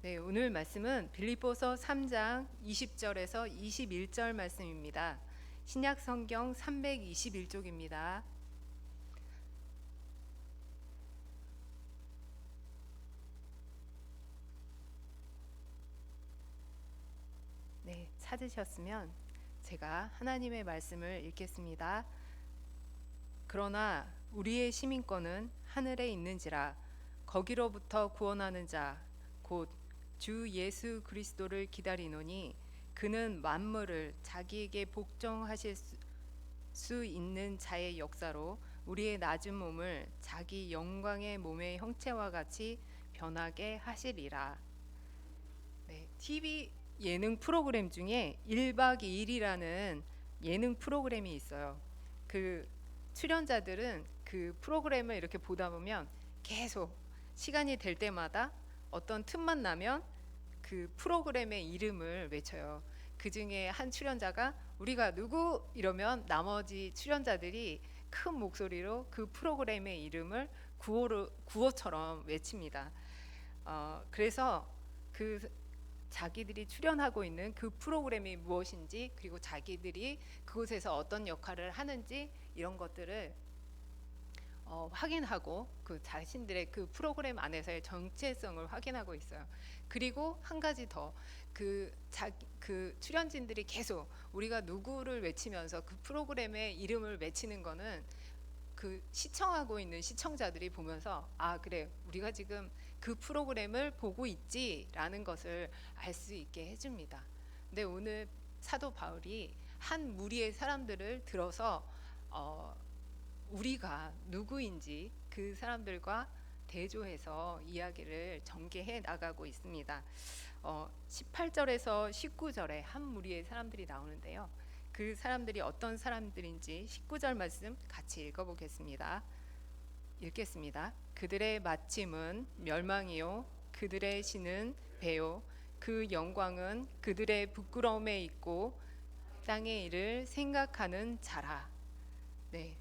네, 오늘 말씀은 빌립보서 3장 20절에서 21절 말씀입니다. 신약 성경 321쪽입니다. 네, 찾으셨으면 제가 하나님의 말씀을 읽겠습니다. 그러나 우리의 시민권은 하늘에 있는지라 거기로부터 구원하는 자 곧 주 예수 그리스도를 기다리노니 그는 만물을 자기에게 복종하실 수 있는 자의 역사로 우리의 낮은 몸을 자기 영광의 몸의 형체와 같이 변하게 하시리라. 네, TV 예능 프로그램 중에 1박 2일이라는 예능 프로그램이 있어요. 그 출연자들은 그 프로그램을 이렇게 보다 보면 계속 시간이 될 때마다 어떤 틈만 나면 그 프로그램의 이름을 외쳐요. 그 중에 한 출연자가 우리가 누구 이러면 나머지 출연자들이 큰 목소리로 그 프로그램의 이름을 구호처럼 외칩니다. 그래서 그 자기들이 출연하고 있는 그 프로그램이 무엇인지, 그리고 자기들이 그곳에서 어떤 역할을 하는지 이런 것들을 확인하고 그 자신들의 그 프로그램 안에서의 정체성을 확인하고 있어요. 그리고 한 가지 더, 그 출연진들이 계속 우리가 누구를 외치면서 그 프로그램의 이름을 외치는 거는 그 시청하고 있는 시청자들이 보면서 아, 그래, 우리가 지금 그 프로그램을 보고 있지라는 것을 알 수 있게 해줍니다. 근데 오늘 사도 바울이 한 무리의 사람들을 들어서 우리가 누구인지 그 사람들과 대조해서 이야기를 전개해 나가고 있습니다. 18절에서 19절에 한 무리의 사람들이 나오는데요. 그 사람들이 어떤 사람들인지 19절 말씀 같이 읽어보겠습니다. 읽겠습니다. 그들의 마침은 멸망이요 그들의 신은 배요 그 영광은 그들의 부끄러움에 있고 땅의 일을 생각하는 자라. 네,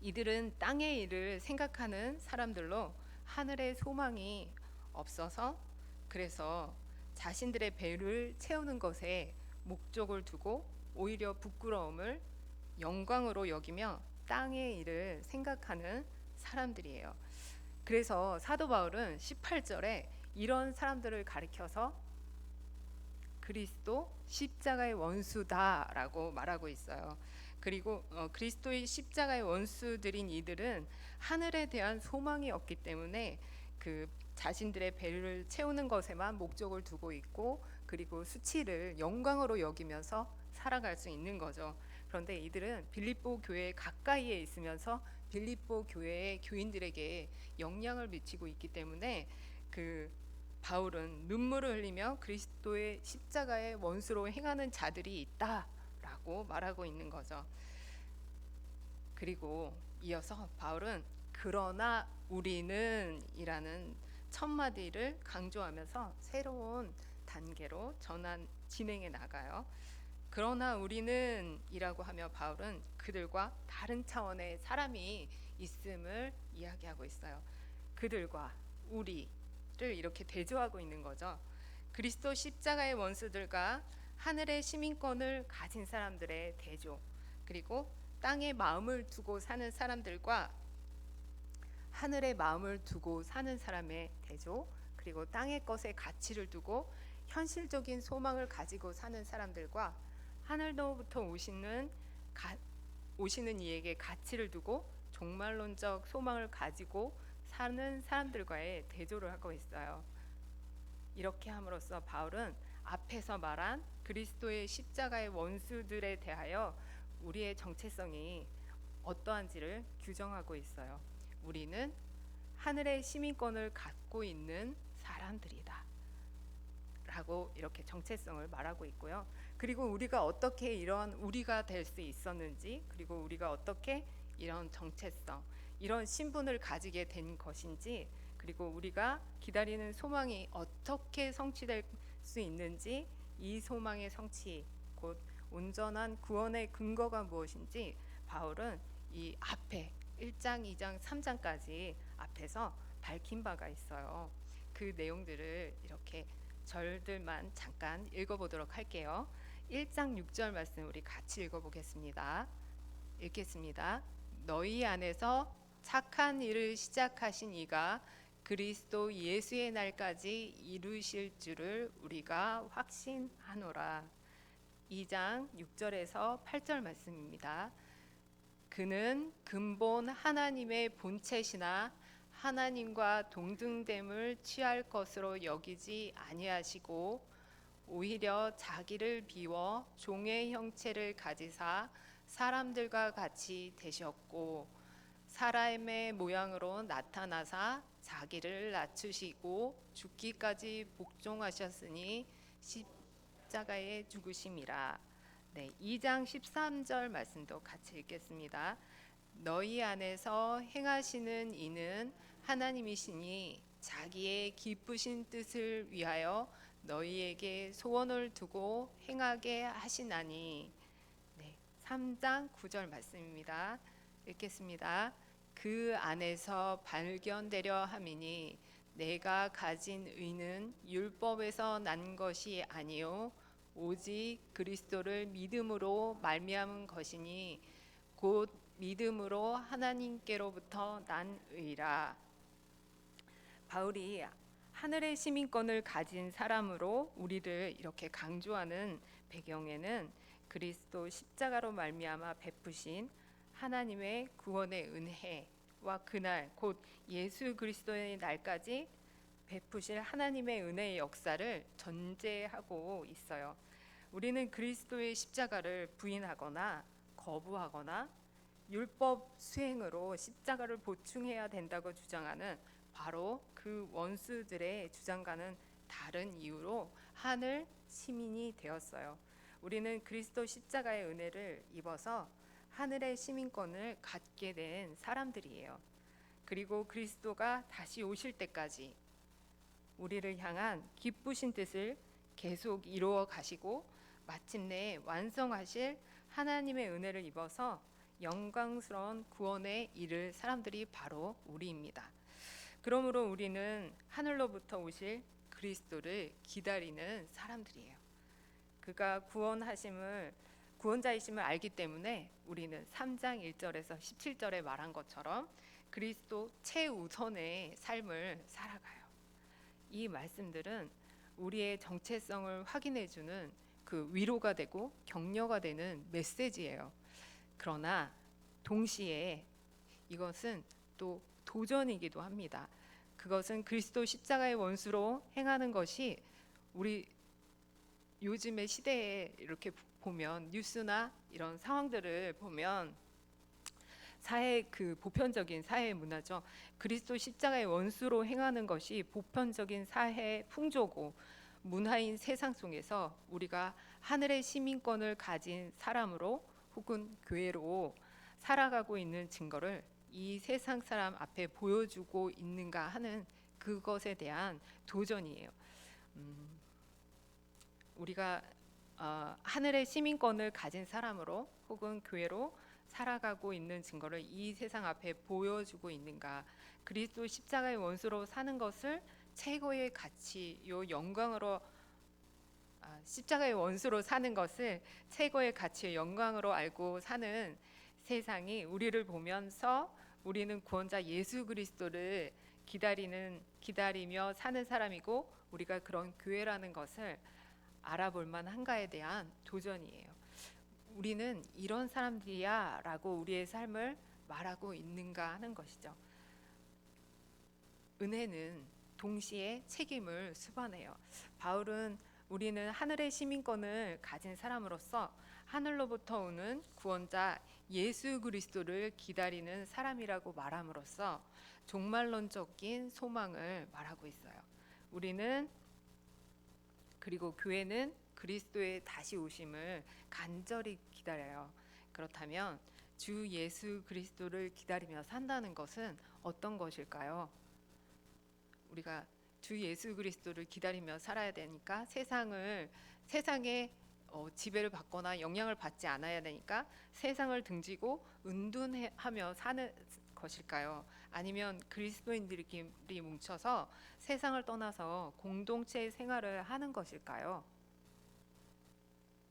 이들은 땅의 일을 생각하는 사람들로 하늘의 소망이 없어서, 그래서 자신들의 배를 채우는 것에 목적을 두고 오히려 부끄러움을 영광으로 여기며 땅의 일을 생각하는 사람들이에요. 그래서 사도 바울은 18절에 이런 사람들을 가리켜서 그리스도 십자가의 원수다라고 말하고 있어요. 그리고 그리스도의 십자가의 원수들인 이들은 하늘에 대한 소망이 없기 때문에 그 자신들의 배를 채우는 것에만 목적을 두고 있고, 그리고 수치를 영광으로 여기면서 살아갈 수 있는 거죠. 그런데 이들은 빌립보 교회 가까이에 있으면서 빌립보 교회의 교인들에게 영향을 미치고 있기 때문에 그 바울은 눈물을 흘리며 그리스도의 십자가의 원수로 행하는 자들이 있다라고 말하고 있는 거죠. 그리고 이어서 바울은 그러나 우리는 이라는 첫 마디를 강조하면서 새로운 단계로 진행해 나가요. 그러나 우리는 이라고 하며 바울은 그들과 다른 차원의 사람이 있음을 이야기하고 있어요. 그들과 우리를 이렇게 대조하고 있는 거죠. 그리스도 십자가의 원수들과 하늘의 시민권을 가진 사람들의 대조, 그리고 땅에 마음을 두고 사는 사람들과 하늘의 마음을 두고 사는 사람의 대조, 그리고 땅의 것에 가치를 두고 현실적인 소망을 가지고 사는 사람들과 하늘로부터 오시는 이에게 가치를 두고 종말론적 소망을 가지고 사는 사람들과의 대조를 하고 있어요. 이렇게 함으로써 바울은 앞에서 말한 그리스도의 십자가의 원수들에 대하여 우리의 정체성이 어떠한지를 규정하고 있어요. 우리는 하늘의 시민권을 갖고 있는 사람들이다 라고 이렇게 정체성을 말하고 있고요. 그리고 우리가 어떻게 이런 우리가 될 수 있었는지, 그리고 우리가 어떻게 이런 정체성, 이런 신분을 가지게 된 것인지, 그리고 우리가 기다리는 소망이 어떻게 성취될 수 있는지, 이 소망의 성취, 곧 온전한 구원의 근거가 무엇인지 바울은 이 앞에 1장, 2장, 3장까지 앞에서 밝힌 바가 있어요. 그 내용들을 이렇게 절들만 잠깐 읽어보도록 할게요. 1장 6절 말씀 우리 같이 읽어보겠습니다. 읽겠습니다. 너희 안에서 착한 일을 시작하신 이가 그리스도 예수의 날까지 이루실 줄을 우리가 확신하노라. 2장 6절에서 8절 말씀입니다. 그는 근본 하나님의 본체시나 하나님과 동등됨을 취할 것으로 여기지 아니하시고 오히려 자기를 비워 종의 형체를 가지사 사람들과 같이 되셨고 사람의 모양으로 나타나사 자기를 낮추시고 죽기까지 복종하셨으니 십자가에 죽으심이라. 네, 2장 13절 말씀도 같이 읽겠습니다. 너희 안에서 행하시는 이는 하나님이시니 자기의 기쁘신 뜻을 위하여 너희에게 소원을 두고 행하게 하시나니. 네, 3장 9절 말씀입니다. 읽겠습니다. 그 안에서 발견되려 함이니 내가 가진 의는 율법에서 난 것이 아니요 오직 그리스도를 믿음으로 말미암은 것이니 곧 믿음으로 하나님께로부터 난 의라. 바울이 하늘의 시민권을 가진 사람으로 우리를 이렇게 강조하는 배경에는 그리스도 십자가로 말미암아 베푸신 하나님의 구원의 은혜와 그날 곧 예수 그리스도의 날까지 베푸실 하나님의 은혜의 역사를 전제하고 있어요. 우리는 그리스도의 십자가를 부인하거나 거부하거나 율법 수행으로 십자가를 보충해야 된다고 주장하는 바로 그 원수들의 주장과는 다른 이유로 하늘 시민이 되었어요. 우리는 그리스도 십자가의 은혜를 입어서 하늘의 시민권을 갖게 된 사람들이에요. 그리고 그리스도가 다시 오실 때까지 우리를 향한 기쁘신 뜻을 계속 이루어 가시고 마침내 완성하실 하나님의 은혜를 입어서 영광스러운 구원에 이를 사람들이 바로 우리입니다. 그러므로 우리는 하늘로부터 오실 그리스도를 기다리는 사람들이에요. 그가 구원자이심을 알기 때문에 우리는 3장 1절에서 17절에 말한 것처럼 그리스도 최우선의 삶을 살아가요. 이 말씀들은 우리의 정체성을 확인해주는 그 위로가 되고 격려가 되는 메시지예요. 그러나 동시에 이것은 또 도전이기도 합니다. 그것은 그리스도 십자가의 원수로 행하는 것이 우리 요즘의 시대에 이렇게 보면 뉴스나 이런 상황들을 보면 보편적인 사회 문화죠. 그리스도 십자가의 원수로 행하는 것이 보편적인 사회 풍조고 문화인 세상 속에서 우리가 하늘의 시민권을 가진 사람으로 혹은 교회로 살아가고 있는 증거를 이 세상 사람 앞에 보여주고 있는가 하는 그것에 대한 도전이에요. 우리가 하늘의 시민권을 가진 사람으로 혹은 교회로 살아가고 있는 증거를 이 세상 앞에 보여주고 있는가? 그리스도 십자가의 원수로 사는 것을 최고의 가치요 영광으로 십자가의 원수로 사는 것을 최고의 가치의 영광으로 알고 사는 세상이 우리를 보면서 우리는 구원자 예수 그리스도를 기다리며 사는 사람이고 우리가 그런 교회라는 것을 알아볼 만한가에 대한 도전이에요. 우리는 이런 사람들이야 라고 우리의 삶을 말하고 있는가 하는 것이죠. 은혜는 동시에 책임을 수반해요. 바울은 우리는 하늘의 시민권을 가진 사람으로서 하늘로부터 오는 구원자 예수 그리스도를 기다리는 사람이라고 말함으로써 종말론적인 소망을 말하고 있어요. 우리는 그리고 교회는 그리스도의 다시 오심을 간절히 기다려요. 그렇다면 주 예수 그리스도를 기다리며 산다는 것은 어떤 것일까요? 우리가 주 예수 그리스도를 기다리며 살아야 되니까 세상의 지배를 받거나 영향을 받지 않아야 되니까 세상을 등지고 은둔하며 사는 것일까요? 아니면 그리스도인들끼리 뭉쳐서 세상을 떠나서 공동체 생활을 하는 것일까요?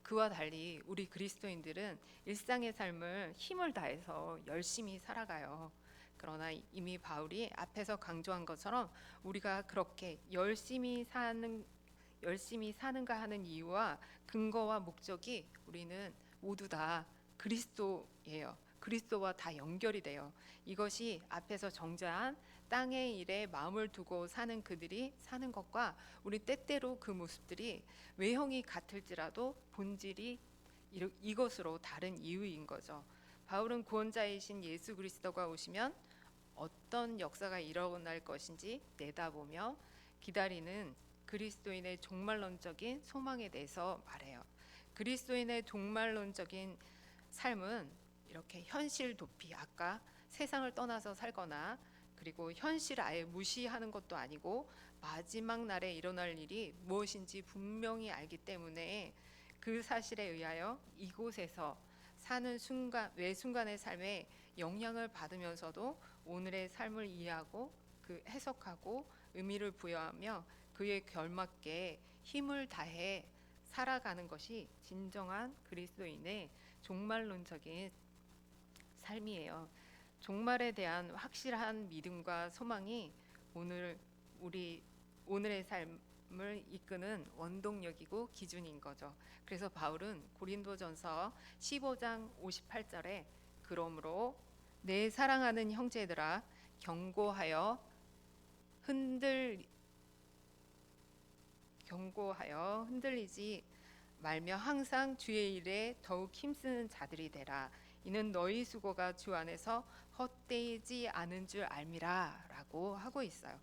그와 달리 우리 그리스도인들은 일상의 삶을 힘을 다해서 열심히 살아가요. 그러나 이미 바울이 앞에서 강조한 것처럼 우리가 그렇게 열심히 사는가 하는 이유와 근거와 목적이 우리는 모두 다 그리스도예요. 그리스도와 다 연결이 돼요. 이것이 앞에서 정죄한 땅의 일에 마음을 두고 사는 그들이 사는 것과 우리 때때로 그 모습들이 외형이 같을지라도 본질이 이것으로 다른 이유인 거죠. 바울은 구원자이신 예수 그리스도가 오시면 어떤 역사가 일어날 것인지 내다보며 기다리는 그리스도인의 종말론적인 소망에 대해서 말해요. 그리스도인의 종말론적인 삶은 이렇게 현실 도피, 아까 세상을 떠나서 살거나 그리고 현실 아예 무시하는 것도 아니고 마지막 날에 일어날 일이 무엇인지 분명히 알기 때문에 그 사실에 의하여 이곳에서 사는 순간 매 순간의 삶에 영향을 받으면서도 오늘의 삶을 이해하고 그 해석하고 의미를 부여하며 그에 걸맞게 힘을 다해 살아가는 것이 진정한 그리스도인의 종말론적인 삶이에요. 종말에 대한 확실한 믿음과 소망이 오늘의 삶을 이끄는 원동력이고 기준인 거죠. 그래서 바울은 고린도전서 15장 58절에 그러므로 내 사랑하는 형제들아 경고하여 흔들리지 말며 항상 주의 일에 더욱 힘쓰는 자들이 되라. 이는 너희 수고가 주 안에서 헛되지 않은 줄 알미라라고 하고 있어요.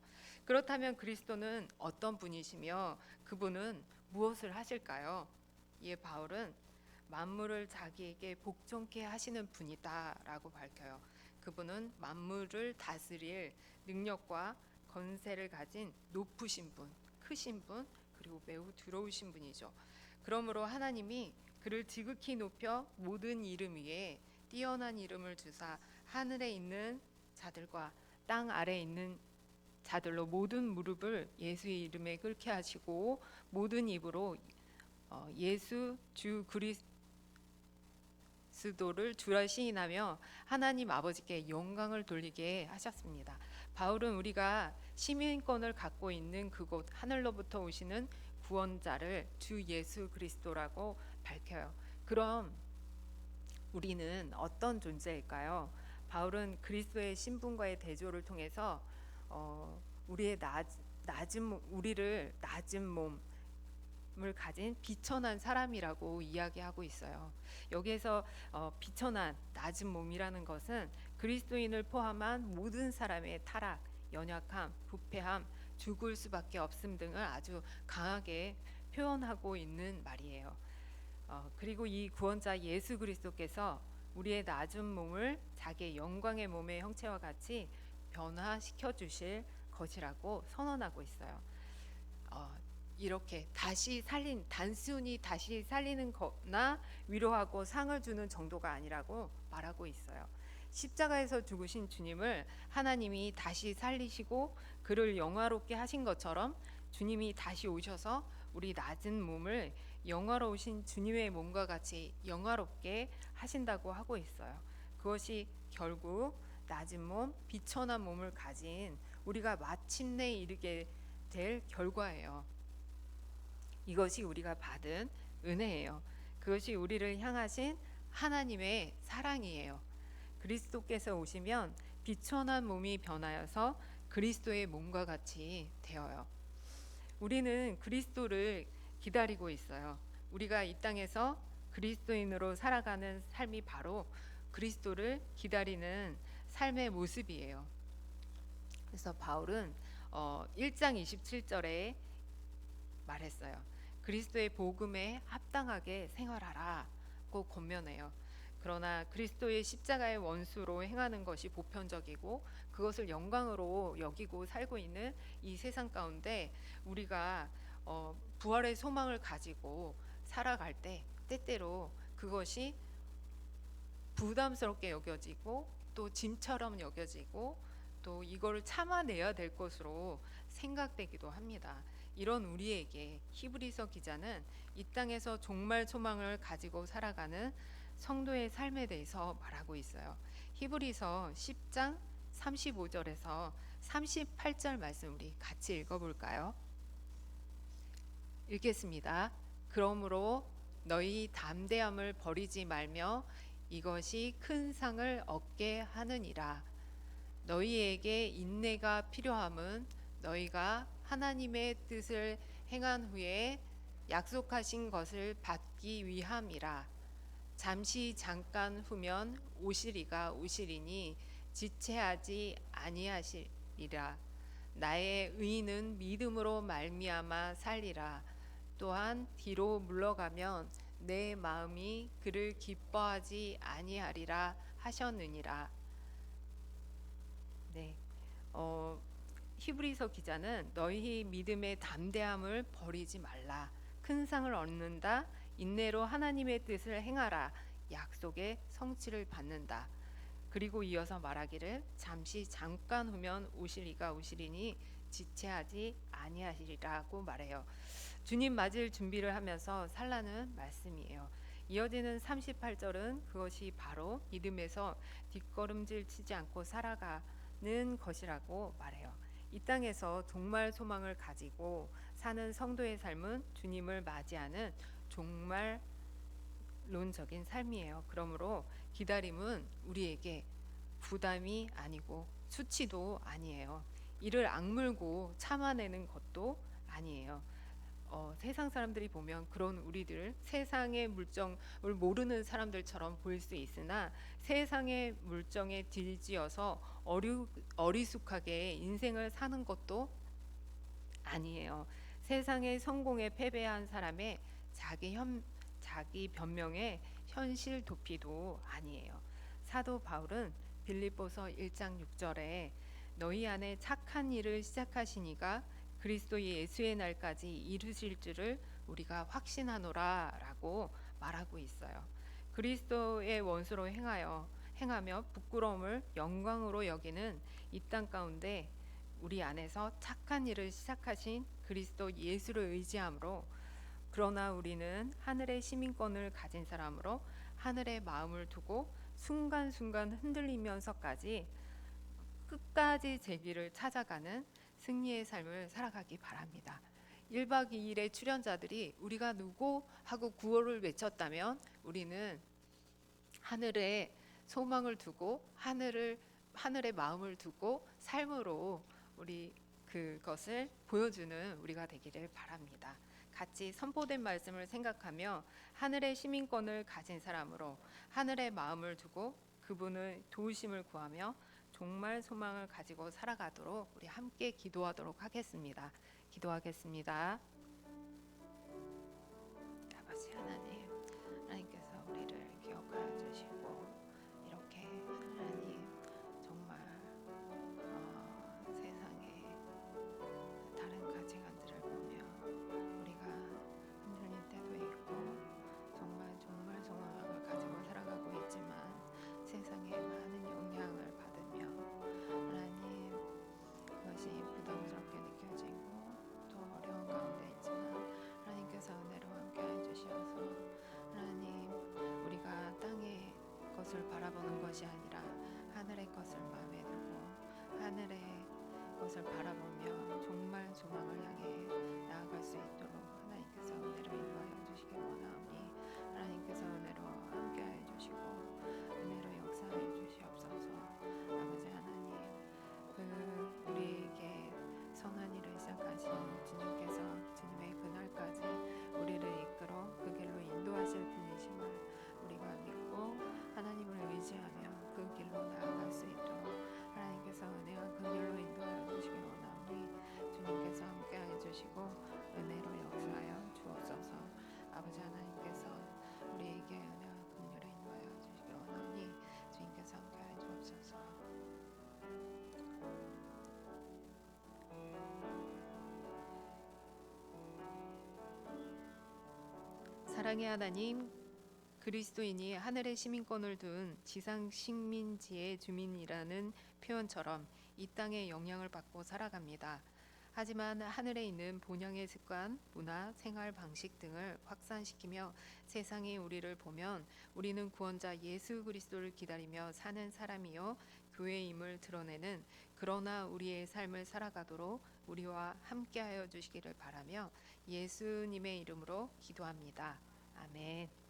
그렇다면 그리스도는 어떤 분이시며 그분은 무엇을 하실까요? 이에 바울은 만물을 자기에게 복종케 하시는 분이다라고 밝혀요. 그분은 만물을 다스릴 능력과 권세를 가진 높으신 분, 크신 분, 그리고 매우 두려우신 분이죠. 그러므로 하나님이 그를 지극히 높여 모든 이름 위에 뛰어난 이름을 주사 하늘에 있는 자들과 땅 아래에 있는 자들로 모든 무릎을 예수의 이름에 꿇게 하시고 모든 입으로 예수 주 그리스도를 주라 시인하며 하나님 아버지께 영광을 돌리게 하셨습니다. 바울은 우리가 시민권을 갖고 있는 그곳 하늘로부터 오시는 구원자를 주 예수 그리스도라고 밝혀요. 그럼 우리는 어떤 존재일까요? 바울은 그리스도의 신분과의 대조를 통해서 우리를 낮은 몸을 가진 비천한 사람이라고 이야기하고 있어요. 여기에서 비천한 낮은 몸이라는 것은 그리스도인을 포함한 모든 사람의 타락, 연약함, 부패함, 죽을 수밖에 없음 등을 아주 강하게 표현하고 있는 말이에요. 그리고 이 구원자 예수 그리스도께서 우리의 낮은 몸을 자기의 영광의 몸의 형체와 같이 변화시켜 주실 것이라고 선언하고 있어요. 이렇게 단순히 다시 살리는 거나 위로하고 상을 주는 정도가 아니라고 말하고 있어요. 십자가에서 죽으신 주님을 하나님이 다시 살리시고 그를 영화롭게 하신 것처럼 주님이 다시 오셔서 우리 낮은 몸을 영화로우신 주님의 몸과 같이 영화롭게 하신다고 하고 있어요. 그것이 결국 낮은 몸, 비천한 몸을 가진 우리가 마침내 이르게 될 결과예요. 이것이 우리가 받은 은혜예요. 그것이 우리를 향하신 하나님의 사랑이에요. 그리스도께서 오시면 비천한 몸이 변하여서 그리스도의 몸과 같이 되어요. 우리는 그리스도를 기다리고 있어요. 우리가 이 땅에서 그리스도인으로 살아가는 삶이 바로 그리스도를 기다리는 삶의 모습이에요. 그래서 바울은 1장 27절에 말했어요. 그리스도의 복음에 합당하게 생활하라고 권면해요. 그러나 그리스도의 십자가의 원수로 행하는 것이 보편적이고 그것을 영광으로 여기고 살고 있는 이 세상 가운데 우리가 부활의 소망을 가지고 살아갈 때 때때로 그것이 부담스럽게 여겨지고 또 짐처럼 여겨지고 또 이거를 참아내야 될 것으로 생각되기도 합니다. 이런 우리에게 히브리서 기자는 이 땅에서 종말 소망을 가지고 살아가는 성도의 삶에 대해서 말하고 있어요. 히브리서 10장 35절에서 38절 말씀 우리 같이 읽어볼까요? 읽겠습니다. 그러므로 너희 담대함을 버리지 말며 이것이 큰 상을 얻게 하느니라. 너희에게 인내가 필요함은 너희가 하나님의 뜻을 행한 후에 약속하신 것을 받기 위함이라. 잠시 잠깐 후면 오시리가 오시리니 지체하지 아니하시리라. 나의 의인은 믿음으로 말미암아 살리라. 또한 뒤로 물러가면 내 마음이 그를 기뻐하지 아니하리라 하셨느니라. 네, 히브리서 기자는 너희 믿음의 담대함을 버리지 말라. 큰 상을 얻는다. 인내로 하나님의 뜻을 행하라. 약속의 성취를 받는다. 그리고 이어서 말하기를 잠시 잠깐 후면 오시리가 오시리니 지체하지 아니하시리라고 말해요. 주님 맞을 준비를 하면서 살라는 말씀이에요. 이어지는 38절은 그것이 바로 믿음에서 뒷걸음질 치지 않고 살아가는 것이라고 말해요. 이 땅에서 종말 소망을 가지고 사는 성도의 삶은 주님을 맞이하는 종말론적인 삶이에요. 그러므로 기다림은 우리에게 부담이 아니고 수치도 아니에요. 이를 악물고 참아내는 것도 아니에요. 세상 사람들이 보면 그런 우리들 세상의 물정을 모르는 사람들처럼 보일 수 있으나 세상의 물정에 뒤지어서 어리숙하게 인생을 사는 것도 아니에요. 세상의 성공에 패배한 사람의 자기 변명의 현실 도피도 아니에요. 사도 바울은 빌립보서 1장 6절에 너희 안에 착한 일을 시작하시니가 그리스도 예수의 날까지 이루실 줄을 우리가 확신하노라라고 말하고 있어요. 그리스도의 원수로 행하며 부끄러움을 영광으로 여기는 이 땅 가운데 우리 안에서 착한 일을 시작하신 그리스도 예수를 의지함으로, 그러나 우리는 하늘의 시민권을 가진 사람으로 하늘의 마음을 두고 순간순간 흔들리면서까지 끝까지 제 길을 찾아가는 승리의 삶을 살아가기 바랍니다. 1박 2일의 출연자들이 우리가 누구 하고 구호를 외쳤다면 우리는 하늘에 소망을 두고 하늘의 마음을 두고 삶으로 우리 그것을 보여주는 우리가 되기를 바랍니다. 같이 선포된 말씀을 생각하며 하늘의 시민권을 가진 사람으로 하늘의 마음을 두고 그분의 도우심을 구하며 종말 소망을 가지고 살아가도록 우리 함께 기도하도록 하겠습니다. 기도하겠습니다. 아버지 하나님께서 우리를 기억하여 주시고 이렇게 하나님 정말 세상에 다른 가치관들을 보며 우리가 흔들릴 때도 있고 정말 소망을 가지고 살아가고 있지만 세상에 많은 영향을 받으며 하나님 그것이 부담스럽게 느껴지고 또 어려운 가운데 있지만 하나님께서 은혜로 함께해 주셔서 하나님 우리가 땅의 것을 바라보는 것이 아니라 하늘의 것을 마음에 두고 하늘의 것을 바라보며 정말 소망을 향해 나아갈 수 있도록 하나님께서 은혜로 인도하여 주시길 원하오니 하나님께서 은혜로 함께하여 주시고 은혜로 역사하여 주시옵소서. 아버지 하나님 우리에게 선한 일을 시작하신 주님께서 주님의 그날까지 우리를 이끌어 그 길로 인도하실 분이심을 우리가 믿고 하나님을 의지하며 그 길로 나아갈 수 있도록 하나님께서 은혜와 긍휼로 인도하여 주시길 원하오니 주님께서 함께하여 주시고 은혜로 역사하여 주옵소서. 아버지 하나님께서 우리에게 은혜와 긍휼로 인도하여 주시길 원하오니 주님께서 함께하여 주옵소서. 사랑의 하나님, 그리스도인이 하늘의 시민권을 둔 지상 식민지의 주민이라는 표현처럼 이 땅의 영향을 받고 살아갑니다. 하지만 하늘에 있는 본향의 습관, 문화, 생활 방식 등을 확산시키며 세상이 우리를 보면 우리는 구원자 예수 그리스도를 기다리며 사는 사람이요 교회임을 드러내는 그러나 우리의 삶을 살아가도록 우리와 함께하여 주시기를 바라며 예수님의 이름으로 기도합니다. 아멘.